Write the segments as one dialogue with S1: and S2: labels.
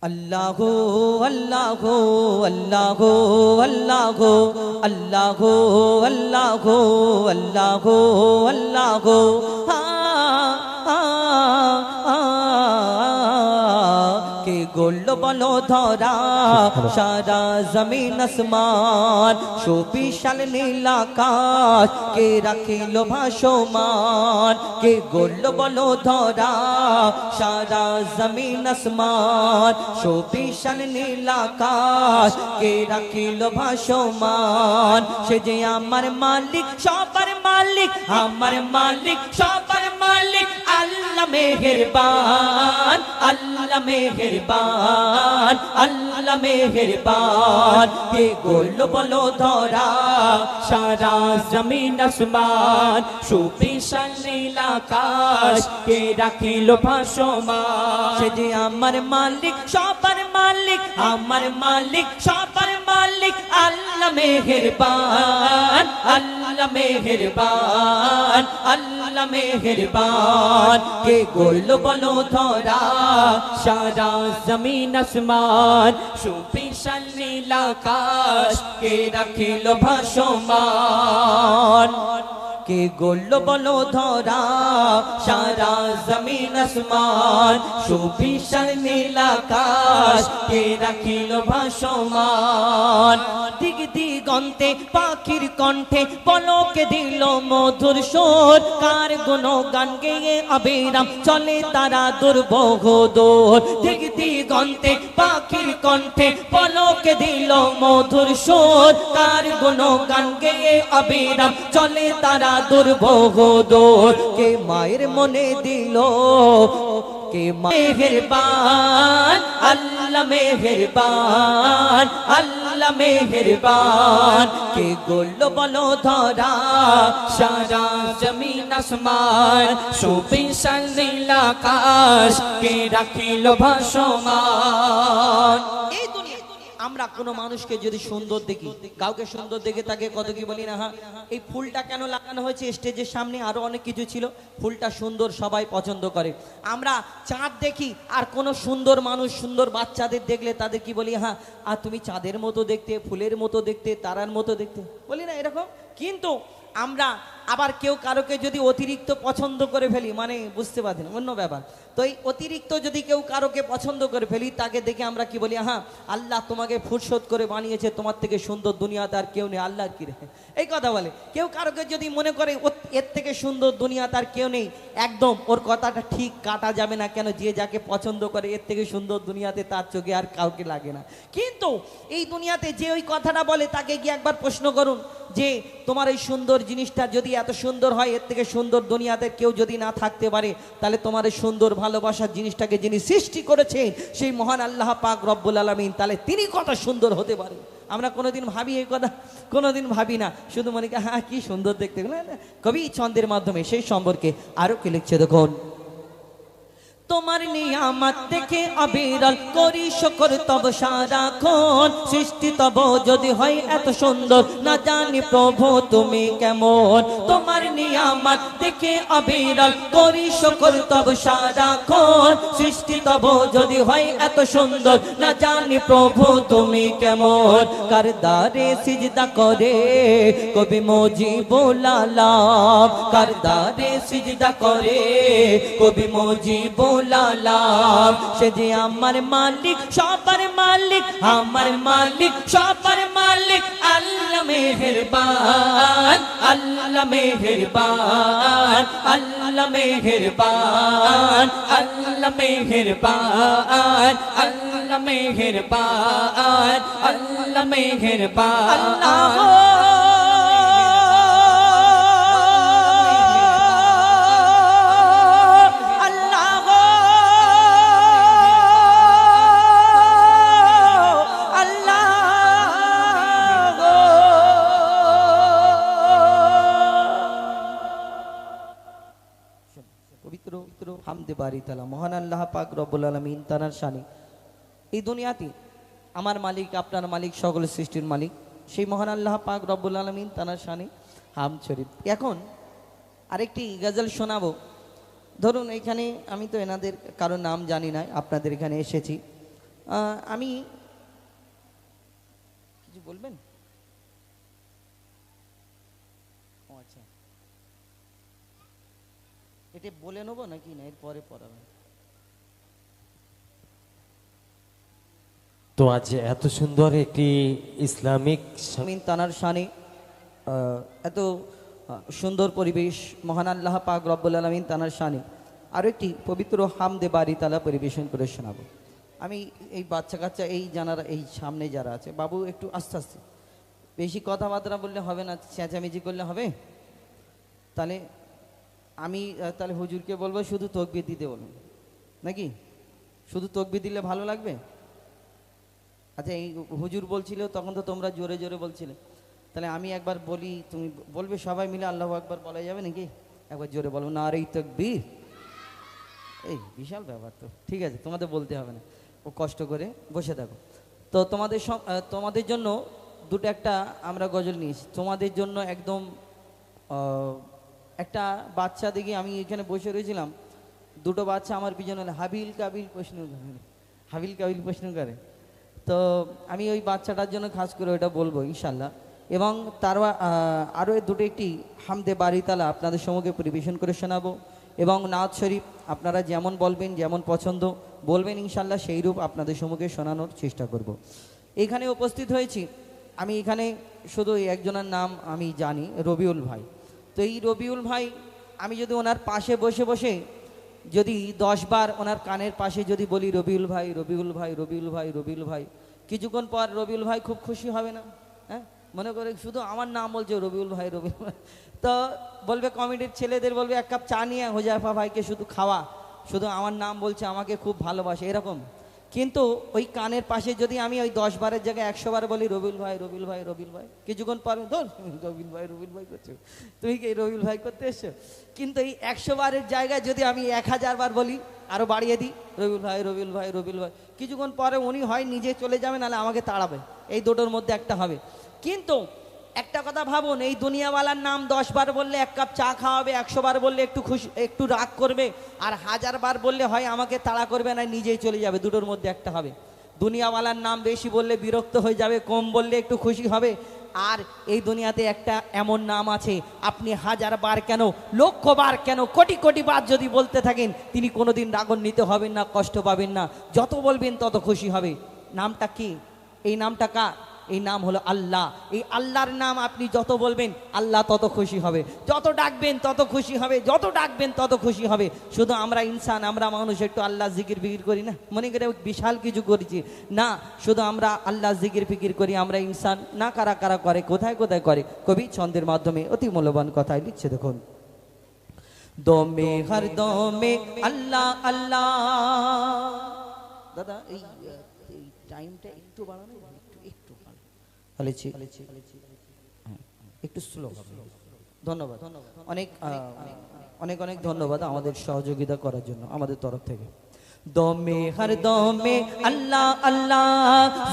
S1: अल्लाहु अल्लाहु अल्लाहु अल्लाहु अल्लाहु अल्लाहु अल्लाहु अल्लाहु के गोल्ड बलो धरा सारा जमीन आसमान सुविशाल नील आकाश के राखिल भासमान के गोल्ड बलो धरा सारा जमीन आसमान सुविशाल नील आकाश के राखिल भासमान से जे आमार मालिक सबार मालिक आमार मालिक सबार मालिक अल्लाह मेहरबान अल्लाह मेहरबान अल्लाह मेहरबान के गोल्ड बलो धरा सारा जमीन आसमान सुविशाल नील आकाश के राखिल भासमान से जे आमार मालिक सबार मालिक आमार मालिक सबार मालिक अल्लाह मेहरबान अल्लाह मेहरबान अल्लाह मेहरबान के गोल्ड बलो धरा सारा जमीन आसमान सुविशाल नील आकाश के राखिल भासमान के गोल्ड बलो धरा सारा जमीन आसमान सुविशाल नील आकाश के राखिल भासमान दिग दिगन्ते पाखिर कण्ठे पलके दिल मधुर सुर कार गुणगान गेये अविराम चले तारा दुर्बह दौर दिग दिगन्ते पाखिर कण्ठे पलके दिल मधुर सुर कार गुणगान गेये अविराम चले तारा दुर्बह दौर के मायर मने दिल के मेहरबान अल्लाह मेहरबान अल्लाह मेहरबान के गोल्ड बलो धरा सारा जमीन आसमान सुविशाल नील आकाश के राखिल भासमान আমরা কোনো মানুষকে যদি সুন্দর দেখি কাউকে সুন্দর দেখে তাকে কত কি বলি না হ্যাঁ এই ফুলটা কেন লাগানো হয়েছে স্টেজের সামনে আরো অনেক কিছু ছিল ফুলটা সুন্দর সবাই পছন্দ করে আমরা চাঁদ দেখি আর কোন সুন্দর মানুষ সুন্দর বাচ্চাদের দেখলে তাদের কি বলি হ্যাঁ আর তুমি চাঁদের মতো দেখতে ফুলের মতো দেখতে তারার মতো দেখতে বলি না এরকম কিন্তু আমরা আবার কেউ কারোকে যদি অতিরিক্ত পছন্দ করে ফেলি মানে বুঝতে পারছেন অন্য ব্যাপার তো এই অতিরিক্ত যদি কেউ কারোকে পছন্দ করে ফেলি তাকে দেখে আমরা কি বলি হ্যাঁ আল্লাহ তোমাকে ফুরসত করে বানিয়েছে তোমার থেকে সুন্দর দুনিয়াতে আর কেউ নেই আল্লাহর কি রে এই কথা বলে কেউ কারোকে যদি মনে করে এর থেকে সুন্দর দুনিয়াতে আর কেউ নেই একদম ওর কথাটা ঠিক কাটা যাবে না কেন যে যাকে পছন্দ করে এর থেকে সুন্দর দুনিয়াতে তার চোখে আর কাউকে লাগে না কিন্তু এই দুনিয়াতে যে ওই কথাটা বলে তাকে গিয়ে একবার প্রশ্ন করুন যে তোমার এই সুন্দর জিনিসটা যদি এত সুন্দর হয় এর থেকে সুন্দর দুনিয়াতে কেউ যদি না থাকতে পারে তাহলে তোমার এই সুন্দর ভালোবাসার জিনিসটাকে যিনি সৃষ্টি করেছেন সেই মহান আল্লাহ পাক রব্বুল আলামিন তাহলে তিনি কত সুন্দর হতে পারে আমরা কোনোদিন ভাবি এই কথা কোনোদিন ভাবি না শুধু মনে করি হ্যাঁ কি সুন্দর দেখতে কবি ছন্দের মাধ্যমে সেই সম্পর্কে আরো কি লিখছে দেখুন তোমার নিয়ামত দেখে অবিরল করি শুকর তব সারাক্ষণ সৃষ্টি তব যদি হয় এত সুন্দর না জানি প্রভু তুমি কেমন তোমার নিয়ামত দেখে অবিরল করি শুকর তব সারাক্ষণ সৃষ্টি তব যদি হয় এত সুন্দর না জানি প্রভু তুমি কেমন কার দারে সিজদা করে কবি মুজিবুল আলম কার দারে সিজদা করে কবি মুজিবুল আলম সে যে আমার মালিক সবার মালিক আমার মালিক সবার মালিক আল্লাহ মেহেরবান আল্লাহ মেহেরবান আল্লাহ মেহেরবান আল্লাহ মেহেরবান আল্লাহ মেহেরবান আল্লাহ মেহেরবান আল্লাহ হামদে বারি তাআলা মহান আল্লাহ পাক রব্বুল আলামিন তার শানে এই দুনিয়াতে আমার মালিক আপনার মালিক সকল সৃষ্টির মালিক সেই মহান আল্লাহ পাক রব্বুল আলামিন তার শানে হাম শরীফ এখন আরেকটি গজল শোনাবো ধরুন এখানে আমি তো এনাদের কারো নাম জানি না আপনাদের এখানে এসেছি আমি কিছু বলবেন? ও আচ্ছা, এটা বলে নেবো নাকি না এরপরে পড়াবেন?
S2: তো আজ এত সুন্দর একটি ইসলামিক
S1: তানার শানে এত সুন্দর পরিবেশ, মহান আল্লাহ পাক রব্বুল আলামিন তানার শানে আরও একটি পবিত্র হামদে বাড়ি তালা পরিবেশন করে শোনাবো। আমি এই বাচ্চা কাচ্চা এই জানারা এই সামনে যারা আছে, বাবু একটু আস্তে আস্তে, বেশি কথাবার্তা বললে হবে না, চেঁচামেচি করলে হবে। তাহলে আমি তাহলে হুজুরকে বলবো শুধু তকবির দিতে বলুন, নাকি শুধু তকবির দিলে ভালো লাগবে? আচ্ছা, এই হুজুর বলছিল তখন তো তোমরা জোরে জোরে বলছিলে, তাহলে আমি একবার বলি, তুমি বলবে সবাই মিলে আল্লাহু আকবার বলা যাবে নাকি? একবার জোরে বলবো না, আর এই তকবীর, এই বিশাল ব্যাপার তো। ঠিক আছে, তোমাদের বলতে হবে না, ও কষ্ট করে বসে থাকো। তো তোমাদের জন্য দুটো একটা আমরা গজল নিয়েছি তোমাদের জন্য একদম। একটা বাচ্চা দেখি, আমি এখানে বসে রয়েছিলাম, দুটো বাচ্চা আমার পিছনে হাবিল কাবিল প্রশ্ন করে, হাবিল কাবিল প্রশ্ন করে। তো আমি ওই বাচ্চাটার জন্য খাস করে ওইটা বলবো ইনশাল্লাহ। এবং তার আরও দুটো একটি হামদে বাড়িতালা আপনাদের সম্মুখে পরিবেশন করে শোনাবো। এবং নাত শরীফ আপনারা যেমন বলবেন, যেমন পছন্দ বলবেন ইনশাল্লাহ, সেই রূপ আপনাদের সম্মুখে শোনানোর চেষ্টা করব। এখানে উপস্থিত হয়েছি আমি, এখানে শুধু একজনের নাম আমি জানি, রবিউল ভাই। তো এই রবিউল ভাই, আমি যদি ওনার পাশে বসে বসে যদি 10 বার ওনার কানের পাশে যদি বলি রবিউল ভাই, রবিউল ভাই, রবিউল ভাই, রবিউল ভাই, কিছুক্ষণ পর রবিউল ভাই খুব খুশি হবে না? হ্যাঁ, মনে করে শুধু আমার নাম বলছে রবিউল ভাই, রবিউল ভাই। তো বলবে, কমিটির ছেলেদের বলবে এক কাপ চা নিয়ে হুজাইফা ভাইকে শুধু খাওয়া, শুধু আমার নাম বলছে, আমাকে খুব ভালোবাসে, এরকম। কিন্তু ওই কানের পাশে যদি আমি ওই 10 বারের জায়গায় 100 বার বলি রবিউল ভাই, রবিউল ভাই, রবিউল ভাই, কিছুক্ষণ পর ধর রবিউল ভাই, রবিউল ভাই করছো, তুমি কি রবিউল ভাই করতে এসছো? কিন্তু এই 100 বারের জায়গায় যদি আমি 1000 বার বলি, আরো বাড়িয়ে দিই রবিউল ভাই, রবিউল ভাই, রবিউল ভাই, কিছুক্ষণ পরে উনি হয় নিজে চলে যাবে, নাহলে আমাকে তাড়াবে, এই দুটোর মধ্যে একটা হবে। কিন্তু একটা কথা ভাবুন, এই দুনিয়াওয়ালার নাম 10 বার বললে এক কাপ চা খাওয়াবে, 100 বার বললে একটু খুশি, একটু রাগ করবে, আর 1000 বার বললে হয় আমাকে তাড়া করবে না, নিজেই চলে যাবে, দুটোর মধ্যে একটা হবে। দুনিয়াওয়ালার নাম বেশি বললে বিরক্ত হয়ে যাবে, কম বললে একটু খুশি হবে। আর এই দুনিয়াতে একটা এমন নাম আছে, আপনি 1000 বার কেন, লক্ষ বার কেন, কোটি কোটি বার যদি বলতে থাকেন, তিনি কোনোদিন রাগান্বিত হবেন না, কষ্ট পাবেন না, যত বলবেন তত খুশি হবে। নামটা কি? এই নামটা কার? এই নাম হলো আল্লাহ। এই আল্লাহর নাম আপনি যত বলবেন আল্লাহ তত খুশি হবে, যত ডাকবেন তত খুশি হবে, যত ডাকবেন তত খুশি হবে। শুধু আমরা ইনসান, আমরা মানুষ, একটু আল্লাহ জিকির ফিকির করি না, মনে করে বিশাল কিছু করেছি না, শুধু আমরা আল্লাহ জিকির ফিকির করি, আমরা ইনসান না। কারা কারা করে, কোথায় কোথায় করে, কবি ছন্দের মাধ্যমে অতি মূল্যবান কথায় লিখছে, দেখুন। দমে হর দমে আল্লাহ আল্লাহ। দাদা এই টাইমটা একটু বাড়ানো, একটু স্লো। ধন্যবাদ, অনেক অনেক অনেক ধন্যবাদ আমাদের সহযোগিতা করার জন্য আমাদের তরফ থেকে। দমে হর দমে আল্লাহ আল্লাহ,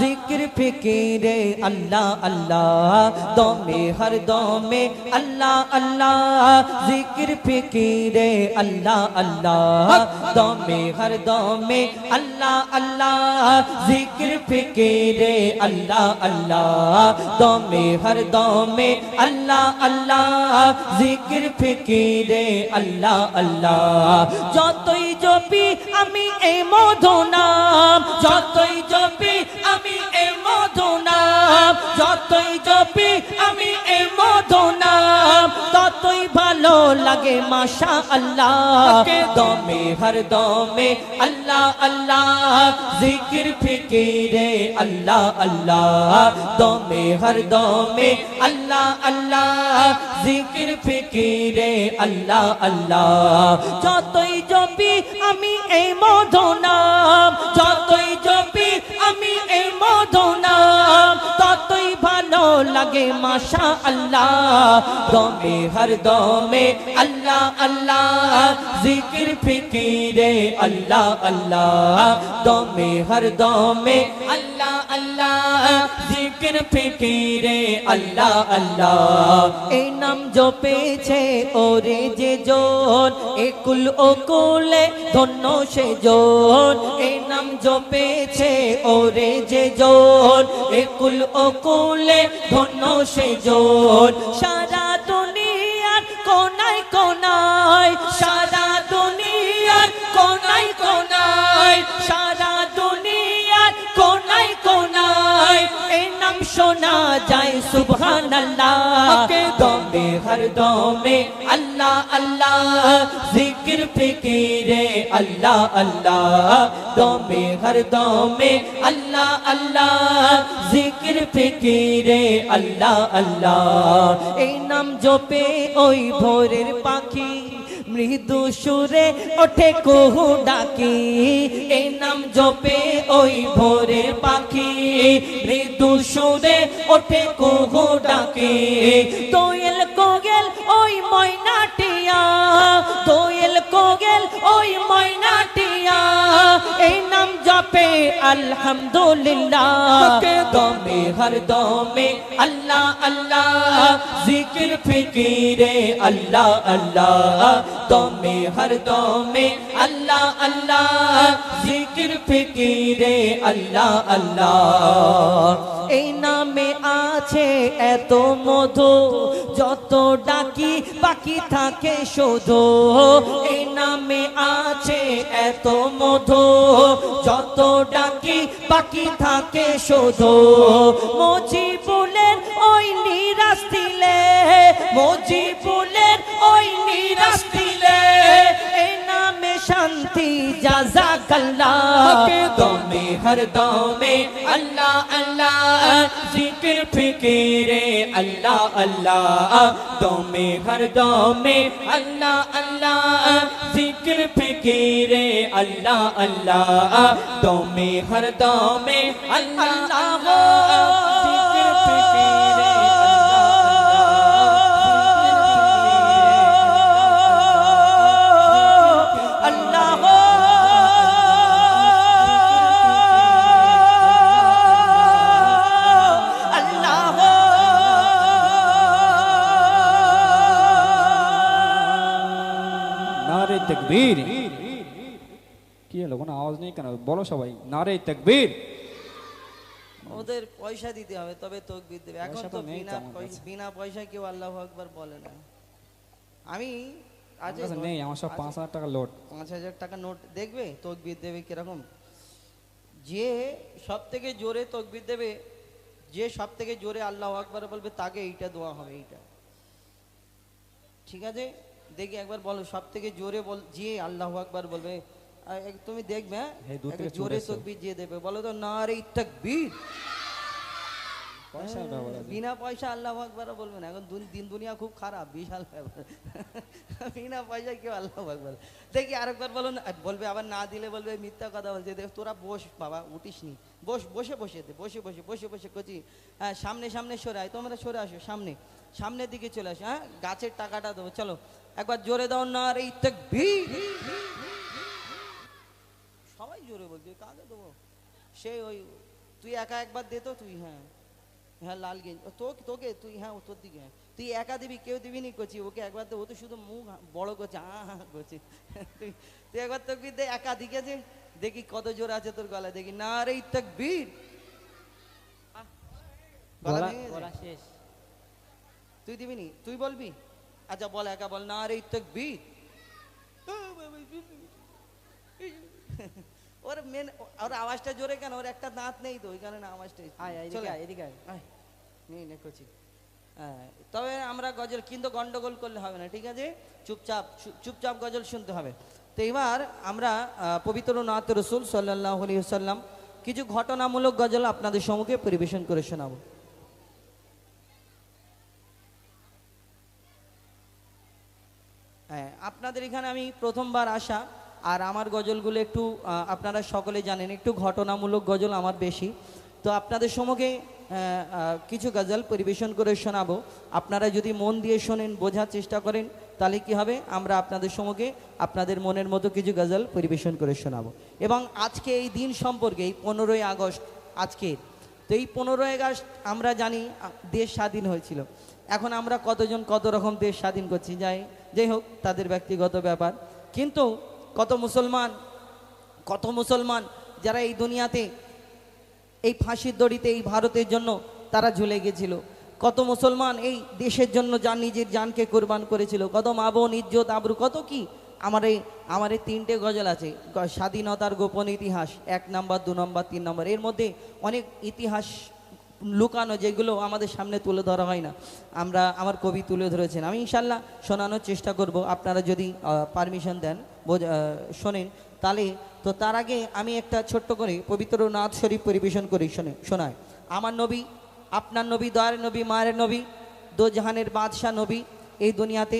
S1: জিকির ফিকিরে আল্লাহ আল্লাহ। দমে হর দমে আল্লাহ আল্লাহ, জিকির ফিকিরে আল্লাহ আল্লাহ। দমে হর দমে আল্লাহ আল্লাহ, জিকির ফিকিরে আল্লাহ আল্লাহ। দমে হর দমে আল্লাহ আল্লাহ, জিকির ফিকিরে আল্লাহ আল্লাহ। যতই জপি আমি এই মধু নাম, যতই জপি আমি এই মধু নাম, যতই জপি আমি এই মধু নাম, ততই ভালো লাগে মাশা আল্লাহ। দমে হর দমে আল্লাহ আল্লাহ, জিকির ফিকিরে আল্লাহ আল্লাহ। দমে হর দমে আল্লাহ আল্লাহ, জিকির ফিকিরে আল্লাহ আল্লাহ। যতই জপি আমি এই মধু নাম, যতই জপি আমি এই মধু নাম, ততই ভালো লাগে মাশা আল্লাহ। দমে হর দমে আল্লাহ আল্লাহ, জিকির ফিকিরে আল্লাহ আল্লাহ। দমে হর দমে আল্লাহ আল্লাহ, জিকির ফিকিরে আল্লাহ আল্লাহ। এই নাম জপেছে ওরে যে জন, একুল ও কুলে ধন্য সে জন। এই নাম নাম জপেছে ওরে যে জন, একুল ওকুলে ধন্য সে জন। সারা দুনিয়ার কোনায় কোনায়, সারা দুনিয়ার কোনায় কোনায়, সারা দুনিয়ার কোনায় কোনায় এই নাম শোনা যায় সুবহানাল্লাহ। দমে হর দমে আল্লাহ আল্লাহ, জিকির ফিকিরে আল্লাহ আল্লাহ। দমে হর দমে আল্লাহ আল্লাহ, জিকির ফিকিরে আল্লাহ আল্লাহ। এই নাম জপে ওই ভোরের পাখি মৃদু সুরে ওঠে কুহু ডাকি। এই নাম জপে ওই ভোরের পাখি মৃদু সুরে ওঠে কুহু ডাকি। দোয়েল কোয়েল ওই ময়নাটিয়া, দোয়েল কোয়েল ওই ময়নাটিয়া এই নাম জপে আলহামদুলিল্লাহ। দমে হর দমে আল্লাহ আল্লাহ, জিকির ফিকিরে আল্লাহ আল্লাহ। দমে হর দমে আল্লাহ আল্লাহ, জিকির ফিকিরে আল্লাহ আল্লাহ। এই নামে আছে এত মধু, যত ডাকি বাকি থাকে শুধু। এই নামে আছে এত মধু, যত ডাকি বাকি থাকে শুধু। মজিবুলের ওই নিরাশ দিলে, মজিবুলের ওই নিরাশ দিলে এই নামে শান্তি জাযাকাল্লাহ। দমে হর দমে আল্লাহ আল্লাহ, জিকির ফিকিরে আল্লাহ আল্লাহ। দমে হর দমে আল্লাহ আল্লাহ, জিকির ফিকিরে আল্লাহ আল্লাহ। দমে হর দমে আল্লাহ, জিকির ফিকিরে
S3: तकबीर। কি হলো, কোনো আওয়াজ নেই কেন? বলো সবাই নারে তাকবীর।
S1: ওদের পয়সা দিতে হবে তবে তাকবীর দেবে। এখন
S3: পয়সা
S1: তো
S3: তো নেই তো আমার কাছে।
S1: বিনা পয়সায় কেউ আল্লাহু আকবার বলে না। আমি আজ
S3: আমার কাছে নেই, আমার সব 5000 টাকা লোড।
S1: 5000 টাকা নোট দেখবে তাকবীর দেবে কিরকম। যে সব থেকে জোরে তাকবীর দেবে, যে সব থেকে জোরে আল্লাহু আকবার বলবে তাকে এইটা দোয়া হবে। এইটা ঠিক আছে? দেখি একবার বলো, সব থেকে জোরে বল যে আল্লাহু আকবার বলবে। তুমি দেখবে
S3: হে দূর থেকে
S1: জোরে তাকবীর যে দেবে, বলো তো নারে তাকবীর।
S3: পয়সা ব্যবহার আছে।
S1: বিনা পয়সা আল্লাহু আকবার বলবে না। এখন দিন দুনিয়া খুব খারাপ, বিশাল ব্যাপার। বিনা পয়সায় কেউ আল্লাহু আকবার। দেখি আরেকবার বলো না, বলবে আবার না দিলে বলবে মিথ্যা কথা বলছে। দেখ তোরা বস বাবা, উঠিস নি, বস, বসে বসে দে, বসে বসে বসে বসে কচি। হ্যাঁ সামনে সামনে সরে আয়, তোমরা সরে আসো সামনে, সামনের দিকে চলে আসো। হ্যাঁ গাছের টাকাটা দেবো, চলো একবার জোরে দাও নারে তাকবীর। সবাই জোরে বলছে, কাকে দেবো? সে ওই তুই একা একবার দে তো তুই। হ্যাঁ হ্যাঁ লাল গেঞ্জি তোকে তুই, হ্যাঁ তোর দিকে। হ্যাঁ তুই একা দিবি, কেউ দিবি নি করছি। ওকে একবার দে, ও তো শুধু মুখ বড় করছে, করছি। তুই একবার তাকবীর দে একা দিকে, যে দেখি কত জোর আছে তোর গলায়। দেখি নারে তাকবীর। গলা শেষ, তুই দিবি নি, তুই বলবি? আচ্ছা বল, একা বল নারে তাকবীর। ওর মেন, ওর আওয়াজটা জোরে কেন? ওর একটা দাঁত নেই তো, ওই কারণে আওয়াজটা। এদিকে করছি। তবে আমরা গজল কিন্তু গন্ডগোল করলে হবে না, ঠিক আছে? চুপচাপ চুপচাপ গজল শুনতে হবে। তো এবার আমরা পবিত্র নাত রাসূল সাল্লাল্লাহু আলাইহি ওয়াসাল্লাম কিছু ঘটনামূলক গজল আপনাদের সম্মুখে পরিবেশন করে শোনাবো। হ্যাঁ আপনাদের এখানে আমি প্রথমবার আসা, আর আমার গজলগুলো একটু আপনারা সকলে জানেন একটু ঘটনামূলক গজল আমার বেশি। তো আপনাদের সম্মুখে কিছু গজল পরিবেশন করে শোনাবো। আপনারা যদি মন দিয়ে শোনেন, বোঝার চেষ্টা করেন, তাহলে কি হবে, আমরা আপনাদের সম্মুখে আপনাদের মনের মতো কিছু গজল পরিবেশন করে শোনাবো। এবং আজকে এই দিন সম্পর্কে, এই 15ই আগস্ট আজকে, তো এই 15ই আগস্ট আমরা জানি দেশ স্বাধীন হয়েছিল। এখন আমরা কতজন কত রকম দেশ স্বাধীন করছি, যাই হোক তাদের ব্যক্তিগত ব্যাপার। কিন্তু কত মুসলমান যারা এই দুনিয়াতে এই ফাঁসির দড়িতে এই ভারতের জন্য তারা ঝুলে গেছিল, কত মুসলমান এই দেশের জন্য যার নিজের জানকে কোরবান করেছিল, কত মা বোন ইজ্জত আবরু কত কি। আমার এই 3টে গজল আছে, স্বাধীনতার গোপন ইতিহাস 1 নাম্বার 2 নাম্বার 3 নাম্বার। এর মধ্যে অনেক ইতিহাস লুকানো যেগুলো আমাদের সামনে তুলে ধরা হয় না, আমার কবি তুলে ধরেছেন। আমি ইনশাল্লাহ শোনানোর চেষ্টা করব, আপনারা যদি পারমিশন দেন শোনেন তাহলে। তো তার আগে আমি একটা ছোট্ট করে পবিত্র নাথ শরীফ পরিবেশন করি, শোনায়। আমার নবী, আপনার নবী, দয়ার নবী, মায়ের নবী, দো জাহানের বাদশাহ নবী, এই দুনিয়াতে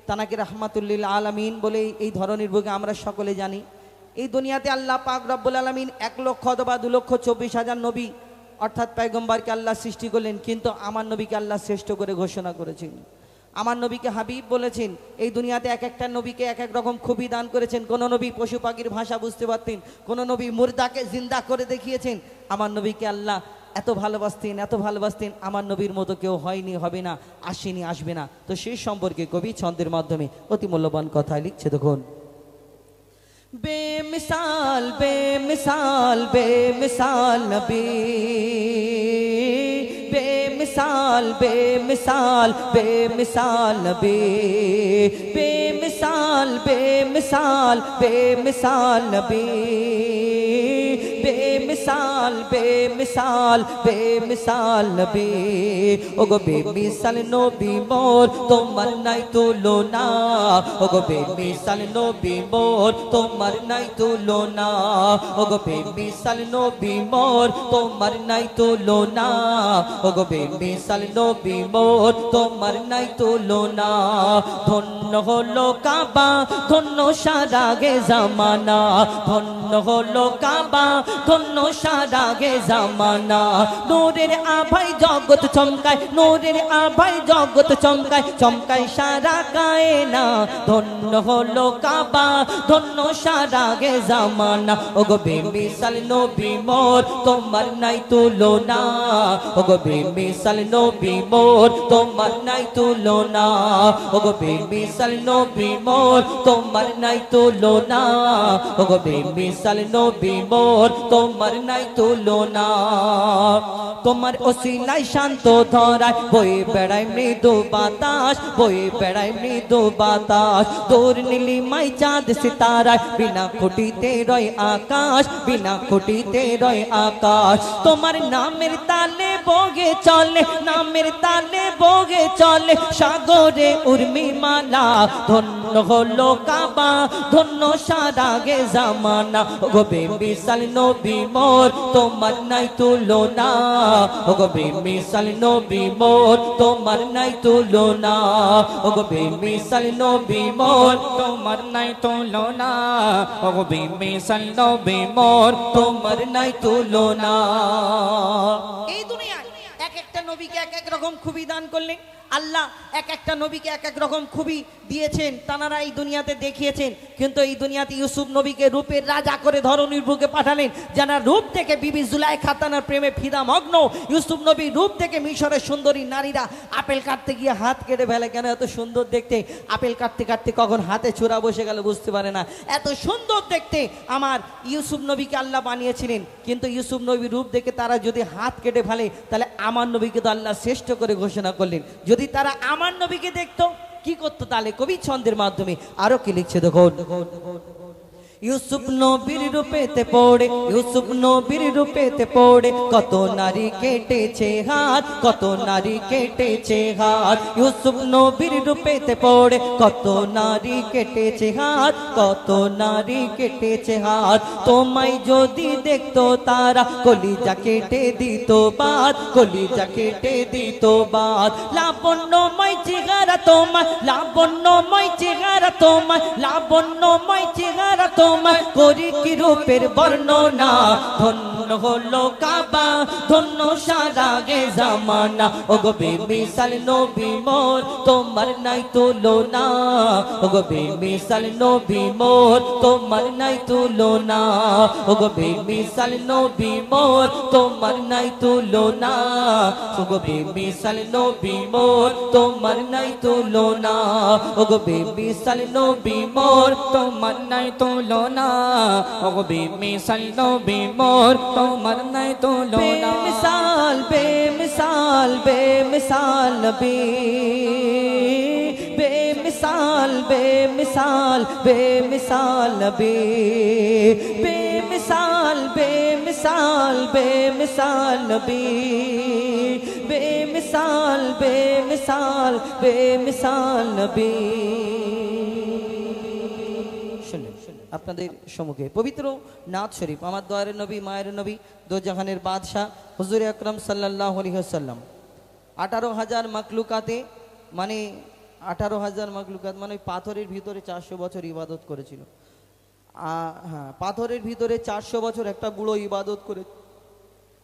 S1: তানাকে রাহমাতুল্লিল আলামিন বলে এই ধরনের বুকে আমরা সকলে জানি। এই দুনিয়াতে আল্লাহ পাক রব্বুল আলামিন 1 লক্ষ অথবা 2,24,000 নবী অর্থাৎ পয়গম্বরকে আল্লাহ সৃষ্টি করলেন, কিন্তু আমার নবীকে আল্লাহ শ্রেষ্ঠ করে ঘোষণা করেছেন। আমার নবীকে হাবিব বলেছেন। এই দুনিয়াতে এক একটা নবীকে এক এক রকম খুবই দান করেছেন। কোন নবী পশু পাখির ভাষা বুঝতে পারতেন, কোন নবী মুর্দাকে জিন্দা করে দেখিয়েছেন। আমার নবীকে আল্লাহ এত ভালোবাসতেন, এত ভালোবাসতেন, আমার নবীর মতো কেউ হয়নি, হবে না, আসেনি, আসবে না। তো সেই সম্পর্কে কবি ছন্দের মাধ্যমে অতি মূল্যবান কথা লিখছে। দেখুন, বেমিসাল বেমিসাল বেমিসাল নবী, बेमिसाल बेमिसाल बेमिसाल नबी, बेमिसाल बेमिसाल बेमिसाल नबी, बेमिसाल बेमिसाल बेमिसाल नबी। ओगो बेमिसाल नबी मोर তোমার নাই তুলনা, ওগো বেমিসাল নবী মোর তোমার নাই তুলনা, ওগো বেমিসাল নবী মোর তোমার নাই তুলনা, ওগো বেমিসাল নবী মোর তোমার নাই তুলনা। ধন্য হলো কাবা, ধন্য সারা গে জামানা, ধন্য হলো কাবা, ধন্য সারা গে জামানা। নূরের আভায় জগৎ চমকায়, নূরের আভায় জগৎ চমকায়, চমকায় সারা কায়না। ধন্য হলো কাবা, ধন্য সারা গে জামানা, ওগো বেমিসাল নবী মোর তোমার নাই তুলনা, ওগো বেমিসাল নবী মোর তোমার নাই তুলনা, ওগো বেমিসাল নবী মোর তোমার নাই তুলনা, ওগো বেমিসাল নবী মোর তোমার নাই তুলনা। তোমার ওসিলায় শান্ত ধরায় বয়ে বেড়ায় মৃদু বাতাস, বয়ে বেড়ায় মৃদু বাতাস। দূর নীলিমায় চাঁদ সিতারায় বিনা খুঁটিতে রয় আকাশ, বিনা খুঁটিতে রয় আকাশ। তোমার নামের তালে বগে চলে, নামের তালে বগে চলে সাগরে উর্মিমালা। ধন্য হলো কাবা, ধন্য সারা গে জামানা, ওগো বেমিসাল নবী মোর তোমার নাই তুলনা, ওগো বেমিসাল নবী মোর তোমার নাই তুলনা, ওগো বেমিসাল নবী মোর তোমার নাই তুলনা, ওগো বেমিসাল নবী মোর তোমার নাই তুলনা। এই দুনিয়ায় এক একটা নবীকে এক এক রকম খুবই দান করলেন আল্লাহ, এক একটা নবীকে এক এক রকম খুবই দিয়েছেন, তানারা এই দুনিয়াতে দেখিয়েছেন। কিন্তু এই দুনিয়াতে ইউসুফ নবীকে রূপের রাজা করে ধরনীর বুকে পাঠালেন, যারা রূপ থেকে বিবি জুলাইখা তানার প্রেমে ফিদা মগ্ন। ইউসুফ নবী রূপ থেকে মিশরের সুন্দরী নারীরা আপেল কাটতে গিয়ে হাত কেটে ফেলে, কেন এত সুন্দর দেখতে, আপেল কাটতে কাটতে কখন হাতে ছোড়া বসে গেল বুঝতে পারে না, এত সুন্দর দেখতে আমার ইউসুফ নবীকে আল্লাহ বানিয়েছিলেন। কিন্তু ইউসুফ নবী রূপ দেখে তারা যদি হাত কেটে ফেলে, তাহলে আমার নবীকে তো আল্লাহ শ্রেষ্ঠ করে ঘোষণা করলেন। যদি তারা আমার নবীকে দেখতো কি করতো, তাহলে কবি ছন্দের মাধ্যমে আরো কি লিখছে দেখুন। ইউসুফ নবীর রূপেতে পড়ে, ইউসুফ নবীর রূপেতে পড়ে কত নারী কেটেছে হাত, কত নারী কেটেছে হাত। ইউসুফ নবীর রূপেতে পড়ে কত নারী কেটেছে হাত, কত নারী কেটেছে হাত। তোমায় যদি দেখতো তারা কলিজা কেটে দিত বাদ, কলিজা কেটে দিত বাদ। লাবণ্যময় চেহারা তোমার, লাবণ্যময় চেহারা তোমার, লাবণ্যময় চেহারা তোমার, করি কি রূপের বর্ণনা। ধন্য হলো কাবা, ধন্য সারা গে জামানা, ওগো বেমিসাল নবী মোর তোমার নাই তুলনা, ওগো বেমিসাল নবী মোর তোমার নাই তুলনা, ওগো বেমিসাল নবী মোর তোমার নাই তুলনা, ওগো বেমিসাল নবী মোর তোমার নাই তুলনা, ওগো বেমিসাল নবী মোর তোমার নাই তুলনা।
S3: তুলনা ও বেমিসাল নবী মোর তোমার নাই তুলনা
S1: বেমিসাল বেমিসাল বেমিসাল নবী बेमिसाल बेमिसाल बेमिसाल नबी बेमिसाल बेमिसाल बेमिसाल नबी बेमिसाल बेमिसाल बेमिसाल नबी আপনাদের সম্মুখে পবিত্র নাথ শরীফ আমার দয়ারের নবী মায়ের নবী দো জাহানের বাদশাহ হুজুর আকরাম সাল্লাল্লাহু আলাইহি ওয়াসাল্লাম 18,000 মাখলুকাতে মানে 18,000 মাখলুকাত মানে পাথরের ভিতরে 400 বছর ইবাদত করেছিল। হ্যাঁ, পাথরের ভিতরে 400 বছর একটা বুড়ো ইবাদত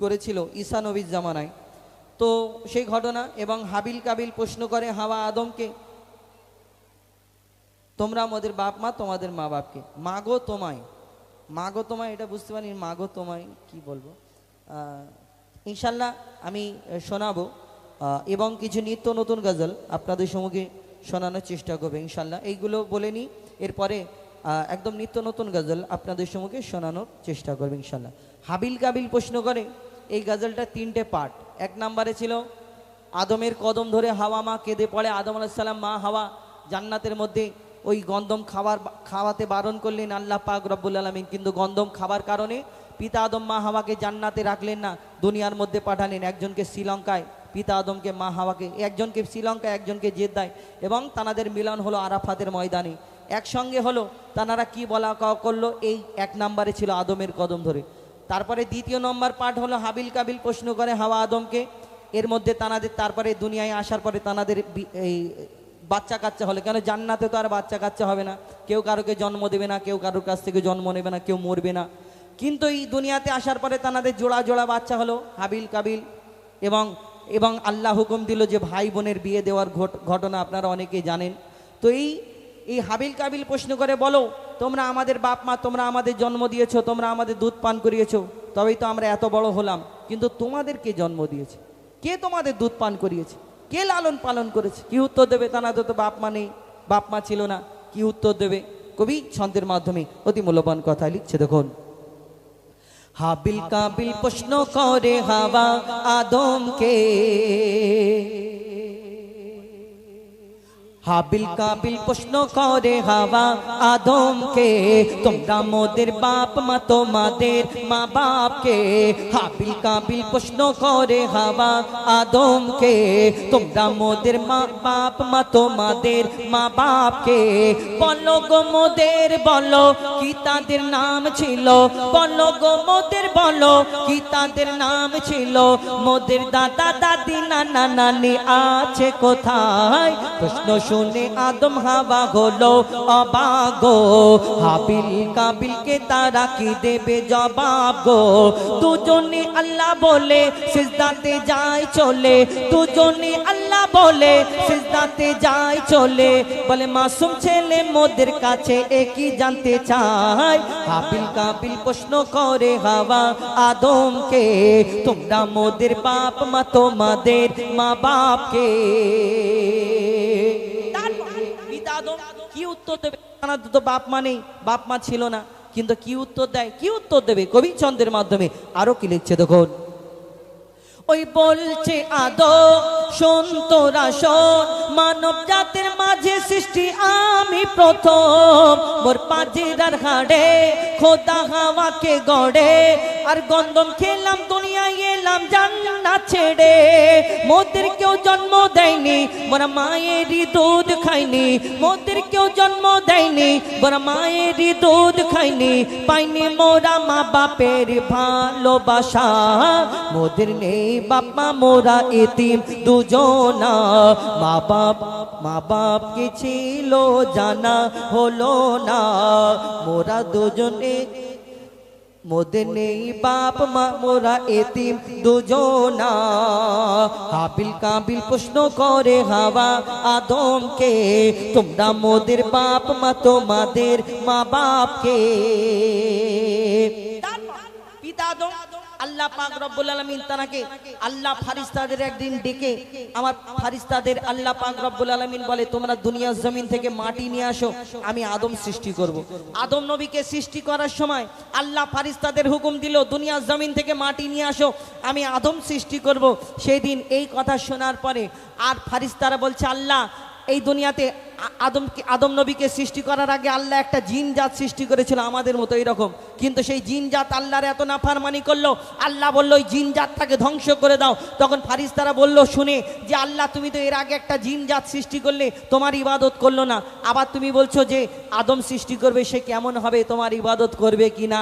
S1: করেছিল ঈসা নবীর জামানায়। তো সেই ঘটনা এবং হাবিল কাবিল প্রশ্ন করে হাওয়া আদমকে, তোমরা আমাদের বাপ মা তোমাদের মা বাপকে মাগো তোমায় এটা বুঝতে পারি, মাগো তোমায় কি বলবো ইনশাল্লাহ আমি শোনাবো এবং কিছু নিত্য নতুন গজল আপনাদের সম্মুখে শোনানোর চেষ্টা করবে ইনশাল্লাহ। এইগুলো বলে নিই, এরপরে একদম নিত্য নতুন গজল আপনাদের সম্মুখে শোনানোর চেষ্টা করবে ইনশাল্লাহ। হাবিল কাবিল প্রশ্ন করে, এই গজলটা 3টে পার্ট। 1 নম্বরে ছিল আদমের কদম ধরে হাওয়া মা কেঁদে পড়ে, আদম আলাইহিস সালাম মা হাওয়া জান্নাতের মধ্যে ওই গন্ধম খাওয়াতে বারণ করলেন আল্লাহ পাক রব্বুল আলামিন, কিন্তু গন্ধম খাবার কারণে পিতা আদম মা হাওয়াকে জান্নাতে রাখলেন না, দুনিয়ার মধ্যে পাঠালেন। একজনকে শ্রীলঙ্কায় পিতা আদমকে মা হাওয়াকে, একজনকে শ্রীলঙ্কায় একজনকে জেদ্দায়, এবং তানাদের মিলন হলো আরাফাতের ময়দানে একসঙ্গে হলো। তানারা কি বলা করলো, এই 1 নম্বরে ছিল আদমের কদম ধরে। তারপরে 2 নম্বর পার্ট হলো হাবিল কাবিল প্রশ্ন করে হাওয়া আদমকে, এর মধ্যে তানাদের তারপরে দুনিয়ায় আসার পরে তানাদের এই বাচ্চা কাচ্চা হলে, কেন জান্নাতে তো আর বাচ্চা কাচ্চা হবে না, কেউ কারোকে জন্ম দেবে না, কেউ কারোর কাছ থেকে জন্ম নেবে না, কেউ মরবে না, কিন্তু এই দুনিয়াতে আসার পরে তানাদের জোড়া জোড়া বাচ্চা হলো হাবিল কাবিল, এবং আল্লাহ হুকুম দিল যে ভাই বোনের বিয়ে দেওয়ার ঘটনা আপনারা অনেকেই জানেন। তো এই হাবিল কাবিল প্রশ্ন করে, বলো তোমরা আমাদের বাপ মা, তোমরা আমাদের জন্ম দিয়েছো, তোমরা আমাদের দুধ পান করিয়েছো, তবেই তো আমরা এত বড় হলাম, কিন্তু তোমাদের কে জন্ম দিয়েছে, কে তোমাদের দুধ পান করিয়েছে, কে লালন পালন করেছে? কি উত্তর দেবে? তানাদের তো বাপ মা নেই, বাপ মা ছিল না, কি উত্তর দেবে? কবি ছন্দের মাধ্যমে অতি মূল্যবান কথা লিখছে, দেখুন। হাবিল কাবিল প্রশ্ন করে হাওয়া আদমকে, হাবিল কাবিল প্রশ্ন করে হাওয়া আদমকে, তোমরা মোদের বাপ মা তোমাদের মা বাপকে। হাবিল কাবিল প্রশ্ন করে হাওয়া আদমকে, তোমরা মোদের বাপ মা তোমাদের মা বাপকে। বলো গো মোদের, বলো কি তাদের নাম ছিল, বলো গো মোদের, বলো কি তাদের নাম ছিল, মোদের দাদা দাদি নানা নানি আছে কোথায়? প্রশ্ন শুনে আদম হাওয়া হলো অবাক গো, হাবিল কাবিলকে তারা কি দেবে জবাব গো? দুজনে আল্লাহ বলে সিজদাতে যায় চলে, দুজনে আল্লাহ বলে সিজদাতে যায় চলে, বলে মাসুম ছেলে মোদের কাছে একই জানতে চায়। হাবিল কাবিল প্রশ্ন করে হাওয়া আদমকে, তোমরা মোদের বাপ মা তোমাদের মা বাপকে। কি উত্তর দেবে? তো বাপ মা নেই, বাপ মা ছিল না, কিন্তু কি উত্তর দেয়, কি উত্তর দেবে? কবি ছন্দের মাধ্যমে আরো কি লিখছে দেখুন। ওই বলছে আদম শোন তোরা শোন, মানব জাতির মাঝে সৃষ্টি আমি প্রথম, মোর পাজিরার হাড়ে খোদা হাওয়াকে গড়ে, আর গন্ধম খেলাম দুনিয়ায় এলাম জান্নাত ছেড়ে। মোদের কেউ জন্ম দেয়নি, মোরা মায়েরই দুধ খাইনি, মোদের কেউ জন্ম দেয়নি, মোরা মায়েরই দুধ খাইনি, পাইনি মোরা মা বাপের ভালোবাসা, মোদের নেই বাপ মা মোরা এতিম দুজনা, মা বাপ কে ছিল জানা হলো না, মোরা দুজনে মোদের নেই বাপ মা মোরা এতিম দুজনা। হাবিল কাবিল প্রশ্ন করে হাওয়া আদমকে, তোমরা মোদের বাপ মা তোমাদের মা বাপকে। পিতা আদম, আল্লাহ পাক রব্বুল আলামিন তাকে আল্লাহ ফারিস্তাদের একদিন ডেকে, আমার ফারিস্তাদের আল্লাহ পাক রব্বুল আলামিন বলে তোমরা দুনিয়ার জমিন থেকে মাটি নিয়ে আসো, আমি আদম সৃষ্টি করব। আদম নবীকে সৃষ্টি করার সময় আল্লাহ ফারিস্তাদের হুকুম দিল দুনিয়ার জমিন থেকে মাটি নিয়ে আসো, আমি আদম সৃষ্টি করব। সেই দিন এই কথা শোনার পরে আর ফারিস্তারা বলছে আল্লাহ এই দুনিয়াতে আদম নবীকে সৃষ্টি করার আগে আল্লাহ একটা জিন জাত সৃষ্টি করেছিল আমাদের মতো এরকম, কিন্তু সেই জিন জাত আল্লাহর এত নাফরমানি করলো, আল্লাহ বললো ওই জিন জাতটাকে ধ্বংস করে দাও। তখন ফারিস্তারা বলল শুনে যে আল্লাহ তুমি তো এর আগে একটা জিন জাত সৃষ্টি করলে, তোমার ইবাদত করলো না, আবার তুমি বলছো যে আদম সৃষ্টি করবে, সে কেমন হবে, তোমার ইবাদত করবে কি না?